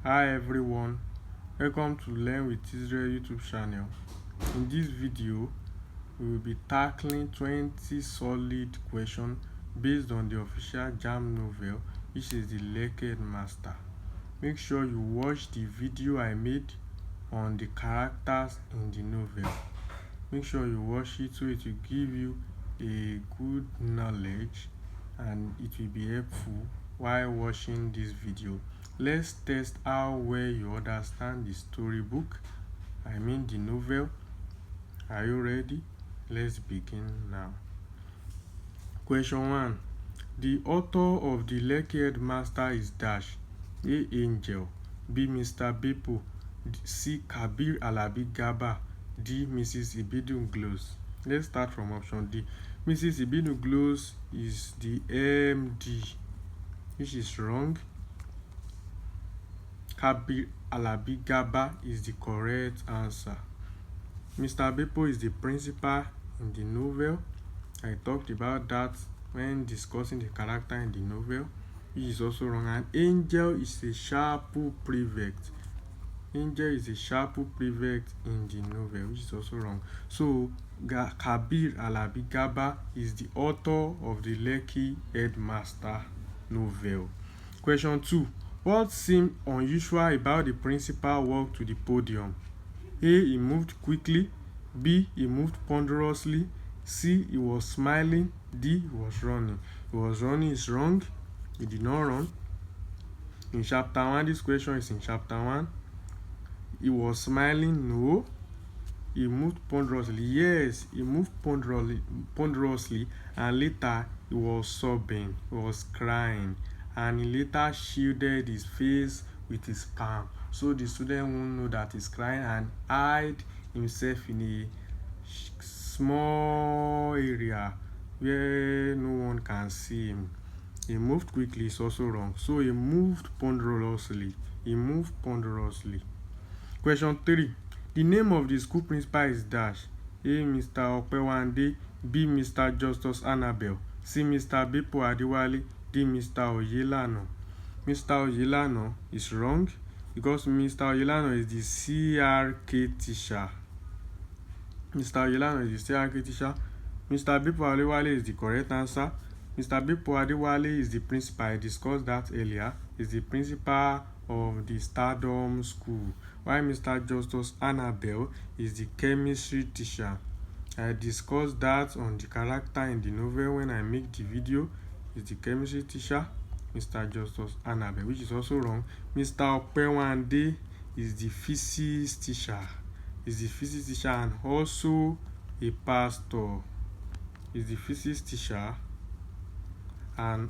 Hi everyone, welcome to Learn with Israel YouTube channel. In this video, we will be tackling 20 solid questions based on the official JAMB novel, which is the Lekki Headmaster. Make sure you watch the video I made on the characters in the novel. Make sure you watch it so it will give you a good knowledge and it will be helpful while watching this video. Let's test how well you understand the storybook, the novel. Are you ready? Let's begin now. Question 1. The author of the Lekki Headmaster is dash: A. Angel, B. Mr. Beppo, C. Kabir Alabi Gaba, D. Mrs. Ibidun Gloss. Let's start from option D. Mrs. Ibidun Gloss is the MD, which is wrong. Kabir Alabi Gaba is the correct answer. Mr. Beppo is the principal in the novel. I talked about that when discussing the character in the novel, which is also wrong. And Angel is a sharp prefect. Angel is a sharp prefect in the novel, which is also wrong. So Kabir Alabi Gaba is the author of the Lekki Headmaster novel. Question 2. What seemed unusual about the principal walk to the podium? A. He moved quickly. B. He moved ponderously. C. He was smiling. D. He was running. He was running is wrong. He did not run. In chapter 1, this question is in chapter 1. He was smiling. No. He moved ponderously. Yes, he moved ponderously, and later he was sobbing. He was crying, and he later shielded his face with his palm, so the student won't know that he's crying, and hide himself in a small area where no one can see him. He moved quickly is also wrong. So he moved ponderously. He moved ponderously. Question 3. The name of the school principal is dash: A. Mr. Opewande, B. Mr. Justus Annabel, C. Mr. Beppo Adewale, D. Mr. Oyelano. Mr. Oyelano is wrong because Mr. Oyelano is the CRK teacher. Mr. Oyelano is the CRK teacher. Mr. Beppo Adewale is the correct answer. Mr. Beppo Adewale is the principal. I discussed that earlier. Is the principal of the Stardom School, while Mr. Justus Annabel is the chemistry teacher. I discussed that on the character in the novel when I make the video. Is the chemistry teacher, Mr. Justus Annabel, which is also wrong. Mr. Opewande is the physics teacher. Is the physics teacher and also a pastor. Is the physics teacher and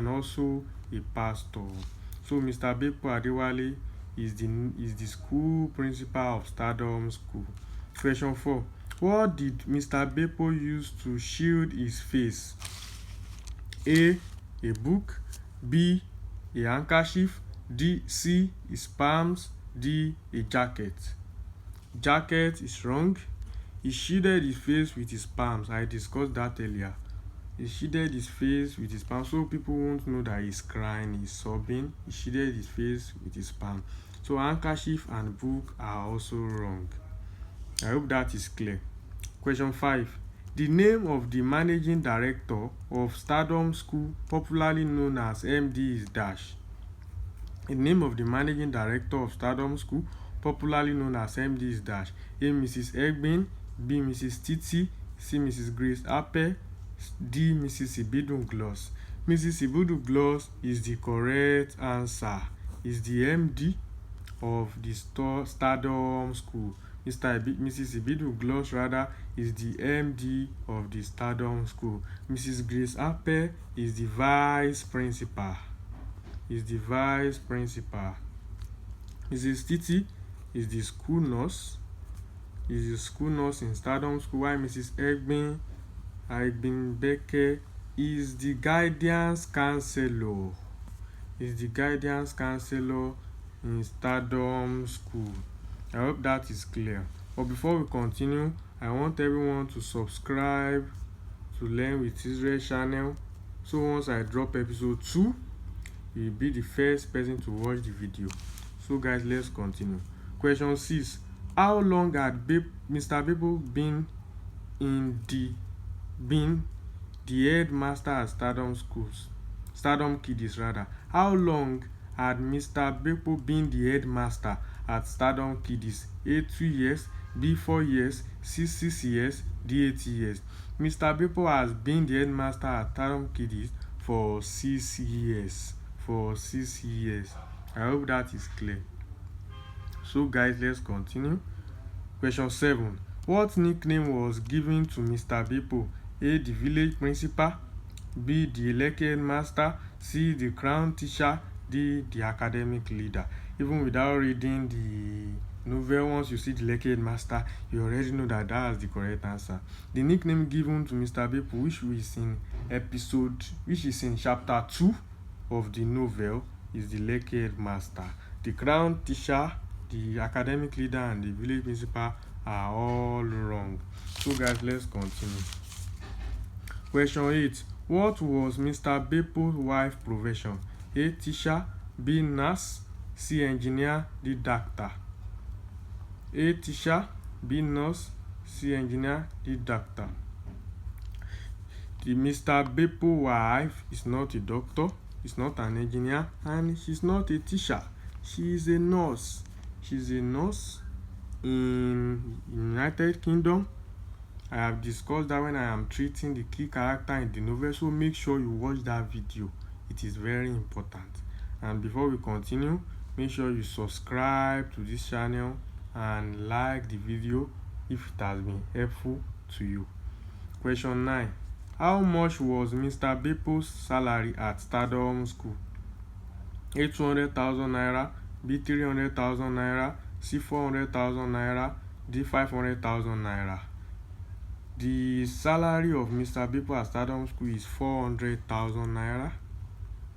also a pastor. So Mr. Beppo Adewale is the school principal of Stardom School. Question 4. What did Mr. Beppo use to shield his face? A. A book. B. A handkerchief. C. His palms. D. A jacket. Jacket is wrong. He shielded his face with his palms. I discussed that earlier. He shielded his face with his palm so people won't know that he's crying, he's sobbing. He shielded his face with his palm. So handkerchief and book are also wrong. I hope that is clear. Question 5. The name of the managing director of Stardom School, popularly known as MD, is dash. The name of the managing director of Stardom School, popularly known as MD, is dash. A. Mrs. Egbin, B. Mrs. Titi, C. Mrs. Grace Ape, D. Mrs. Ibidun Gloss. Mrs. Ibidun Gloss is the correct answer. Is the MD of the Stardom School. Mrs. Ibidun Gloss is the MD of the Stardom School. Mrs. Grace Ape is the vice principal. Mrs. Titi is the school nurse. In Stardom School, while Mrs. Egbin Beke is the guidance counselor. In Stardom School. I hope that is clear. But before we continue, I want everyone to subscribe to Learn with Israel channel. So once I drop episode 2, you will be the first person to watch the video. So guys, let's continue. Question 6. How long had Mr. Beppo been the headmaster at Stardom Kiddies rather? How long had Mr. Beppo been the headmaster at Stardom Kiddies? A. 2 years, B. 4 years, C. 6 years, D. 8 years. Mr. Beppo has been the headmaster at Stardom Kiddies for 6 years. I hope that is clear. So guys, let's continue. Question 7. What nickname was given to Mr. Beppo? A. The village principal, B. The Lekki Headmaster, C. The crown teacher, D. The academic leader. Even without reading the novel, once you see the Lekki Headmaster, you already know that is the correct answer. The nickname given to Mr. Beppo, which is in chapter 2 of the novel, is the Lekki Headmaster. The crown teacher, the academic leader, and the village principal are all wrong. So guys, let's continue. Question 8. What was Mr. Beppo's wife's profession? A. Teacher, B. Nurse, C. Engineer, D. Doctor. A. Teacher, B. Nurse, C. Engineer, D. Doctor. The Mr. Beppo's wife is not a doctor, is not an engineer, and she's not a teacher. She is a nurse. She's a nurse in United Kingdom. I have discussed that when I am treating the key character in the novel, so make sure you watch that video. It is very important. And before we continue, make sure you subscribe to this channel and like the video if it has been helpful to you. Question 9. How much was Mr. Beppo's salary at Stardom School? A. 200,000 naira, B. 300,000 naira, C. 400,000 naira, D. 500,000 naira. The salary of Mr. Beppo at Stardom School is 400,000 naira.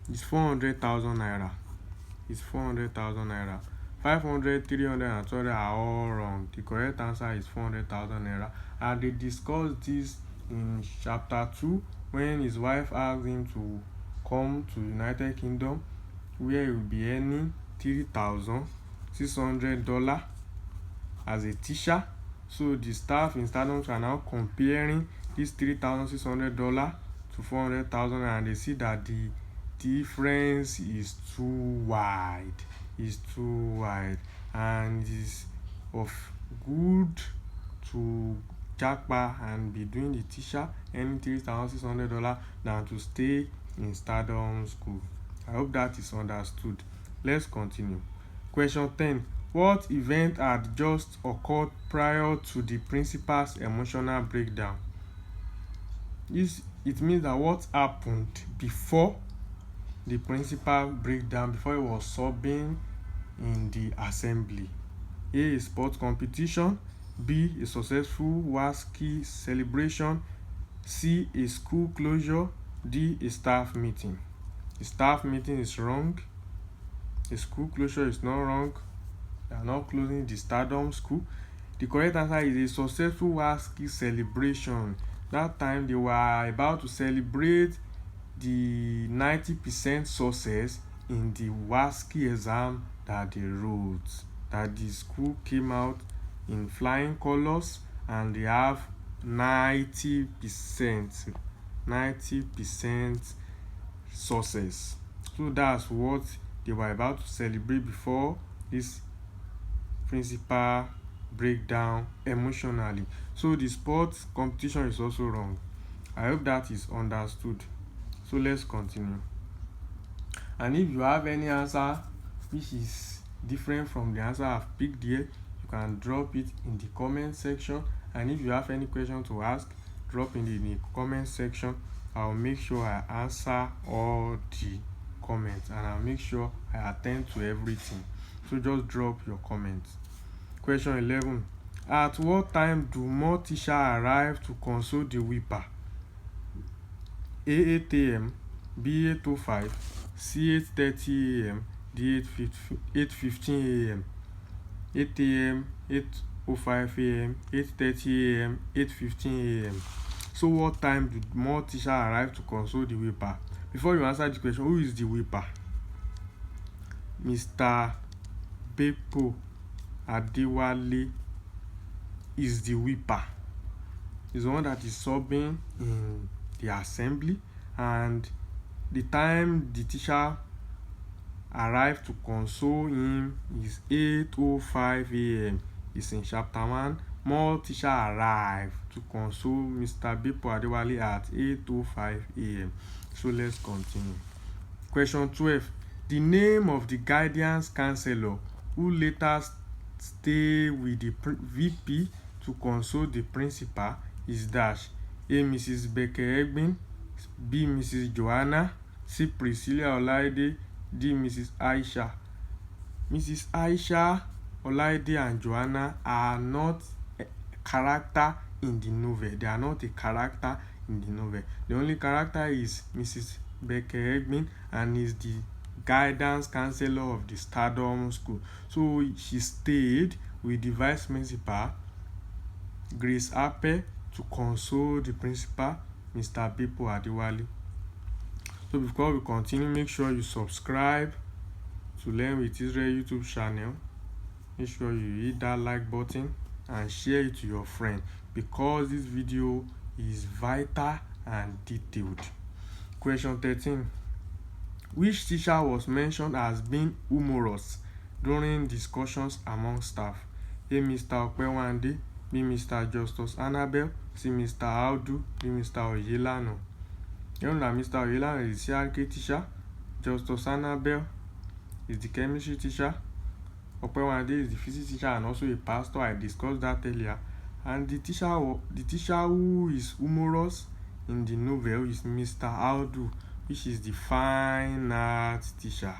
It's 400,000 naira. 500, 300, and 200 are all wrong. The correct answer is 400,000 naira. And they discussed this in chapter 2 when his wife asked him to come to United Kingdom, where he will be earning $3,600 as a teacher. So the staff in Stardom are now comparing this $3,600 to 400,000, and they see that the difference is too wide. And it is of good to jackpot and be doing the teacher earning $3,600 than to stay in Stardom School. I hope that is understood. Let's continue. Question 10. What event had just occurred prior to the principal's emotional breakdown? It means that what happened before the principal breakdown, before he was sobbing in the assembly. A. Sports competition, B. A successful WASKI celebration, C. A school closure, D. A staff meeting. The staff meeting is wrong. A school closure is not wrong. They are not closing the Stardom School. The correct answer is a successful WASKI celebration. That time they were about to celebrate the 90% success in the WASKI exam that they wrote. That the school came out in flying colors and they have 90% success. So that's what they were about to celebrate before this principal breakdown emotionally. So the sports competition is also wrong. I hope that is understood. So let's continue. And if you have any answer which is different from the answer I've picked here, you can drop it in the comment section. And if you have any question to ask, drop in the comment section. I'll make sure I answer all the comments and I'll make sure I attend to everything. So just drop your comments. Question 11. At what time do more teachers arrive to console the weeper? A. 8 a.m., B. 8:05, C. 8:30 a.m., D. 8:15 a.m. 8 a.m., 8:05 a.m., 8:30 a.m., 8:15 a.m. So what time do more teachers arrive to console the weeper? Before you answer the question, who is the weeper? Mr. Bepo Adewale is the whipper. He's the one that is subbing in the assembly, and the time the teacher arrived to console him is 8:05 a.m. It's in chapter 1. More teacher arrived to console Mr. Bepo Adewale at 8:05 a.m. So let's continue. Question 12. The name of the guidance counselor who later stayed with the VP to console the principal is dash. A. Mrs. Lekki Headmaster, B. Mrs. Joanna, C. Priscilla Olaide, D. Mrs. Aisha. Mrs. Aisha, Olaide, and Joanna are not a character in the novel. They are not a character in the novel. The only character is Mrs. Lekki Headmaster, and is the guidance counselor of the Stardom School. So she stayed with the vice principal, Grace Ape, to console the principal, Mr. Bepo Adewale. So before we continue, make sure you subscribe to Learn with Israel YouTube channel. Make sure you hit that like button and share it to your friend, because this video is vital and detailed. Question 13. Which teacher was mentioned as being humorous during discussions among staff? A. Mr. Opewande, B. Mr. Justus Annabel, C. Mr. Audu, D. Mr. Oyelano. You know that Mr. Oyelano is the CRK teacher, Justus Annabel is the chemistry teacher, Opewande is the physics teacher and also a pastor. I discussed that earlier. And the teacher who is humorous in the novel is Mr. Audu, which is the fine art teacher.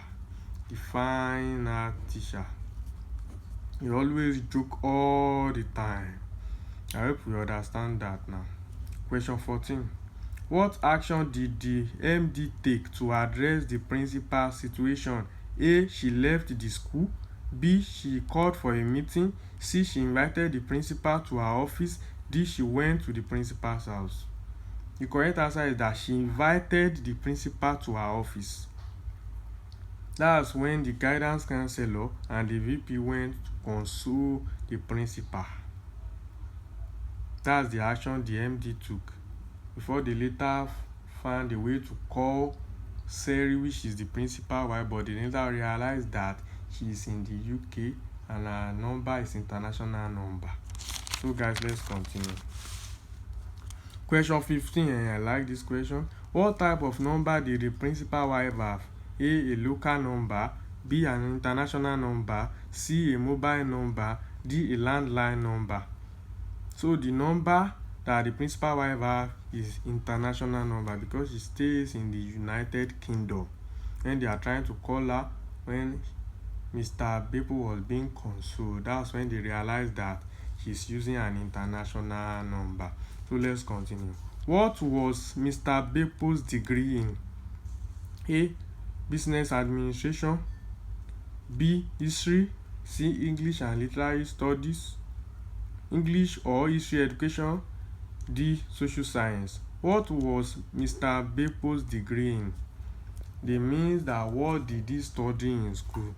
The fine art teacher. He always joke all the time. I hope you understand that now. Question 14. What action did the MD take to address the principal's situation? A. She left the school. B. She called for a meeting. C. She invited the principal to her office. D. She went to the principal's house. The correct answer is that she invited the principal to her office. That's when the guidance counselor and the VP went to console the principal. That's the action the MD took before they later found a way to call Seri, which is the principal, but they later realized that she is in the UK and her number is international number. So guys, let's continue. Question 15, and I like this question. What type of number did the principal wife have? A local number, B, an international number, C, a mobile number, D, a landline number. So the number that the principal wife have is international number because she stays in the United Kingdom. When they are trying to call her, when Mr. Bepo was being consoled, that's when they realized that she's using an international number. So let's continue. What was Mr. Bepo's degree in? A. Business administration, B. History, C. English and literary studies, English or history education, D. Social science. What was Mr. Bepo's degree in? They means that what did he study in school?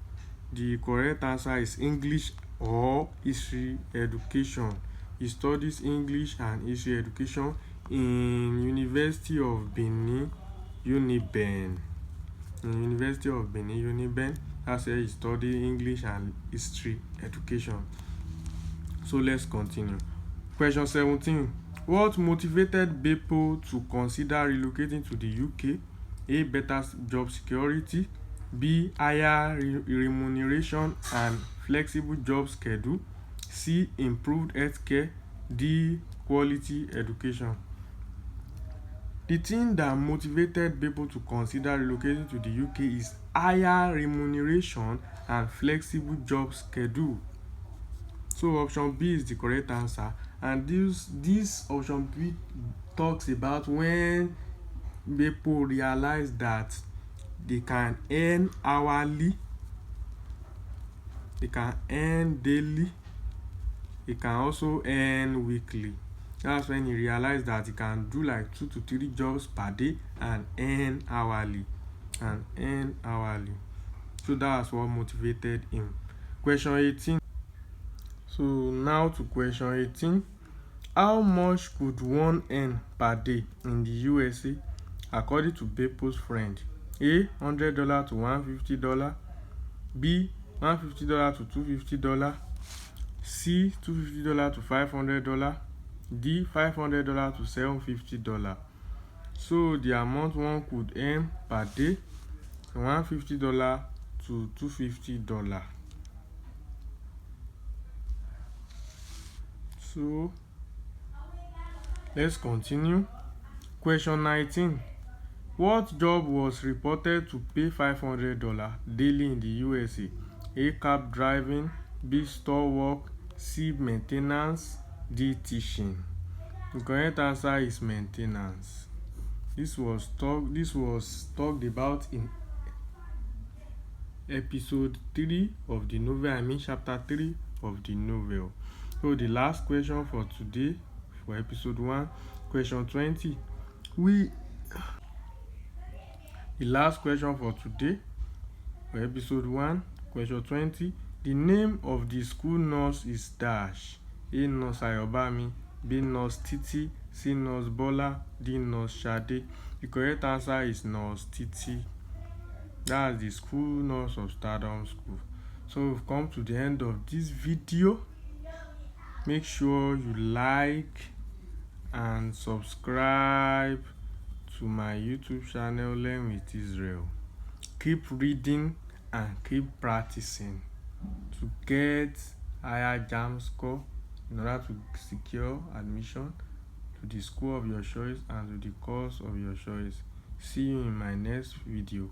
The correct answer is English or history education. He studies English and history education in University of Benin, Uniben. In University of Benin, Uniben, that's where he studied English and history education. So let's continue. Question 17. What motivated Bepo to consider relocating to the UK? A. Better job security, B. Higher remuneration and flexible job schedule, C. Improved healthcare, D. Quality education. The thing that motivated people to consider relocating to the UK is higher remuneration and flexible job schedule. So option B is the correct answer, and this option B talks about when people realize that they can earn hourly, they can earn daily, they can also earn weekly. That's when he realized that he can do like 2 to 3 jobs per day and earn hourly. So that's what motivated him. Question 18. So now to question 18. How much could one earn per day in the USA according to Beppo's friend? A. $100 to $150. B. $150 to $250. C. $250 to $500. D. $500 to $750. So the amount one could earn per day, $150 to $250. So let's continue. Question 19. What job was reported to pay $500 daily in the USA? A. Cab driving. B. Store work. C. Maintenance. D. Teaching. The correct answer is maintenance. This was talked about in episode 3 of the novel, chapter 3 of the novel. So the last question for today, for episode 1, question 20. The last question for today, for episode 1, question 20. The name of the school nurse is dash. A. Nurse Ayobami. B. Nurse Titi. C. Nurse Bola. D. Nurse Shade. The correct answer is Nurse Titi. That's the school nurse of Stardom School. So we've come to the end of this video. Make sure you like and subscribe to my YouTube channel, Learn with Israel. Keep reading and keep practicing to get higher JAMB score in order to secure admission to the school of your choice and to the course of your choice. See you in my next video.